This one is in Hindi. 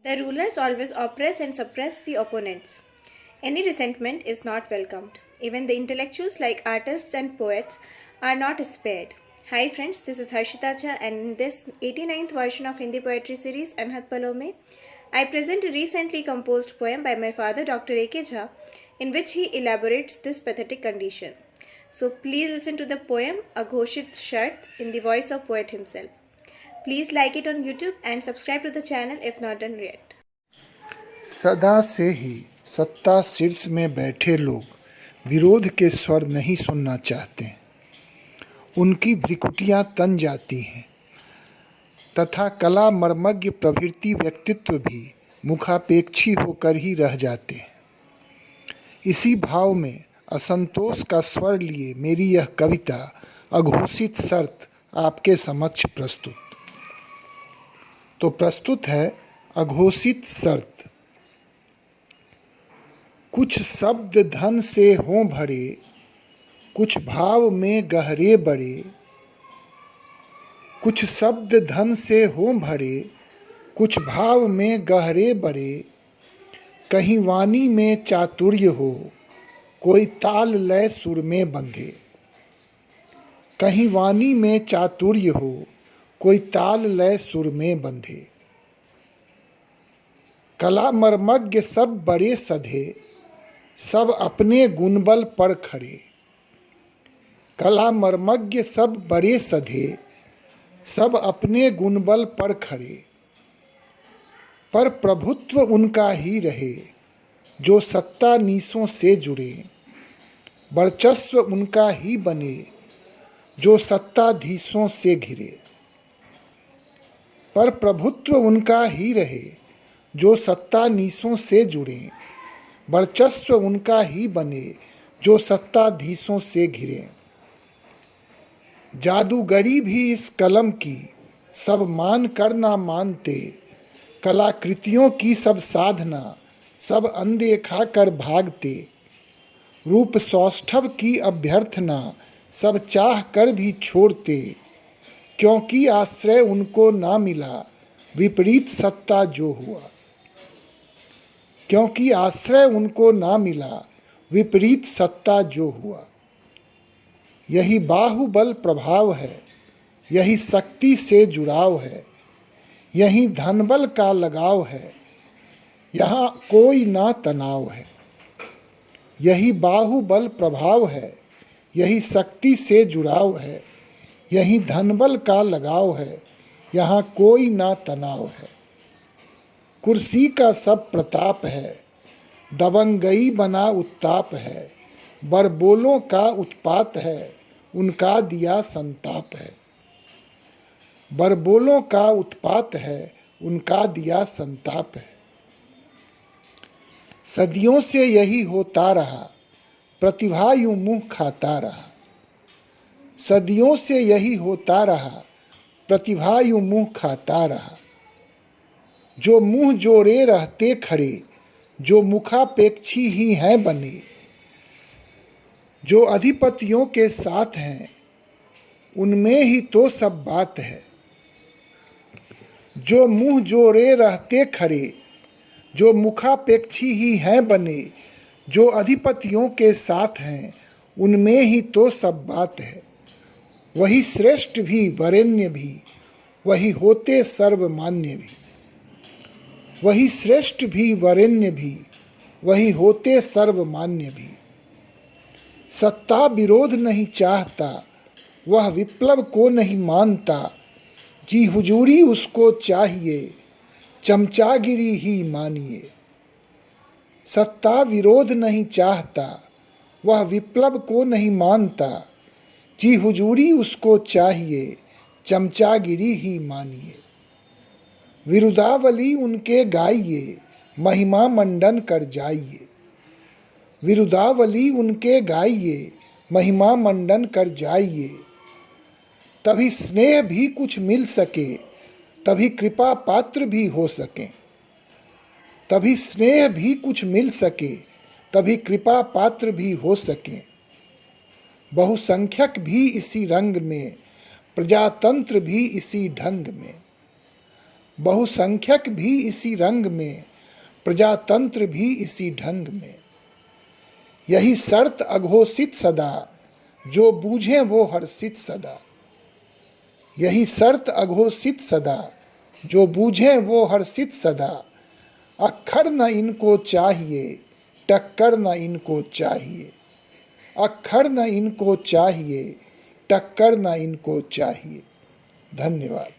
The rulers always oppress and suppress the opponents. Any resentment is not welcomed. Even the intellectuals like artists and poets are not spared. Hi friends, this is Harshita Jha, and in this 89th version of Hindi poetry series Anhat Palo Mein, I present a recently composed poem by my father Dr. A.K. Jha, in which he elaborates this pathetic condition. So please listen to the poem Aghoshit Shart in the voice of poet himself. Please like it on YouTube and subscribe to the channel if not done yet. सदा से ही सत्ता शीर्ष में बैठे लोग विरोध के स्वर नहीं सुनना चाहते। उनकी भ्रिकुटियां तन जाती हैं तथा कला मर्मज्ञ प्रवृत्ति व्यक्तित्व भी मुखापेक्षी होकर ही रह जाते हैं। इसी भाव में असंतोष का स्वर लिए मेरी यह कविता अघोषित शर्त आपके समक्ष प्रस्तुत। तो प्रस्तुत है अघोषित शर्त। कुछ शब्द धन से हों भरे, कुछ भाव में गहरे बड़े। कुछ शब्द धन से हों भरे, कुछ भाव में गहरे बड़े। कहीं वाणी में चातुर्य हो, कोई ताल लय सुर में बंधे। कहीं वाणी में चातुर्य हो, कोई ताल लय सुर में बंधे। कला मर्मज्ञ सब बड़े सधे, सब अपने गुणबल पर खड़े। कला मर्मज्ञ सब बड़े सधे, सब अपने गुणबल पर खड़े। पर प्रभुत्व उनका ही रहे, जो सत्ता नीसों से जुड़े। वर्चस्व उनका ही बने, जो सत्ताधीशों से घिरे। पर प्रभुत्व उनका ही रहे, जो सत्ताधीशों से जुड़े। वर्चस्व उनका ही बने, जो सत्ताधीशों से घिरे। जादूगरी भी इस कलम की सब मान कर ना मानते। कलाकृतियों की सब साधना सब अनदेखा कर भागते। रूप सौष्ठव की अभ्यर्थना सब चाह कर भी छोड़ते। क्योंकि आश्रय उनको ना मिला, विपरीत सत्ता जो हुआ। क्योंकि आश्रय उनको ना मिला, विपरीत सत्ता जो हुआ। यही बाहुबल प्रभाव है, यही शक्ति से जुड़ाव है। यही धनबल का लगाव है, यहाँ कोई ना तनाव है। यही बाहुबल प्रभाव है, यही शक्ति से जुड़ाव है। यही धनबल का लगाव है, यहाँ कोई ना तनाव है। कुर्सी का सब प्रताप है, दबंगई बना उत्ताप है। बरबोलों का उत्पात है, उनका दिया संताप है। बरबोलों का उत्पात है, उनका दिया संताप है। सदियों से यही होता रहा, प्रतिभा यूं मुंह खाता रहा। सदियों से यही होता रहा, प्रतिभा यूं मुंह खाता रहा। जो मुंह जोड़े रहते खड़े, जो मुखापेक्षी ही हैं बने। जो अधिपतियों के साथ हैं, उनमें ही तो सब बात है। जो मुंह जोड़े रहते खड़े, जो मुखापेक्षी ही हैं बने। जो अधिपतियों के साथ हैं, उनमें ही तो सब बात है। वही श्रेष्ठ भी वरेण्य भी, वही होते सर्वमान्य भी। वही श्रेष्ठ भी वरेण्य भी, वही होते सर्वमान्य भी। सत्ता विरोध नहीं चाहता, वह विप्लव को नहीं मानता। जी हुजूरी उसको चाहिए, चमचागिरी ही मानिए। सत्ता विरोध नहीं चाहता, वह विप्लव को नहीं मानता। जी हुजूरी उसको चाहिए, चमचागिरी ही मानिए। विरुदावली उनके गाइए, महिमा मंडन कर जाइए। विरुदावली उनके गाइए, महिमा मंडन कर जाइए। तभी स्नेह भी कुछ मिल सके, तभी कृपा पात्र भी हो सके। तभी स्नेह भी कुछ मिल सके, तभी कृपा पात्र भी हो सके। बहुसंख्यक भी इसी रंग में, प्रजातंत्र भी इसी ढंग में। बहुसंख्यक भी इसी रंग में, प्रजातंत्र भी इसी ढंग में। यही शर्त अघोषित सदा, जो बूझे वो हर्षित सदा। यही शर्त अघोषित सदा, जो बूझे वो हर्षित सदा। अक्खर न इनको चाहिए, टक्कर न इनको चाहिए। अक्खर न इनको चाहिए, टक्कर न इनको चाहिए। धन्यवाद।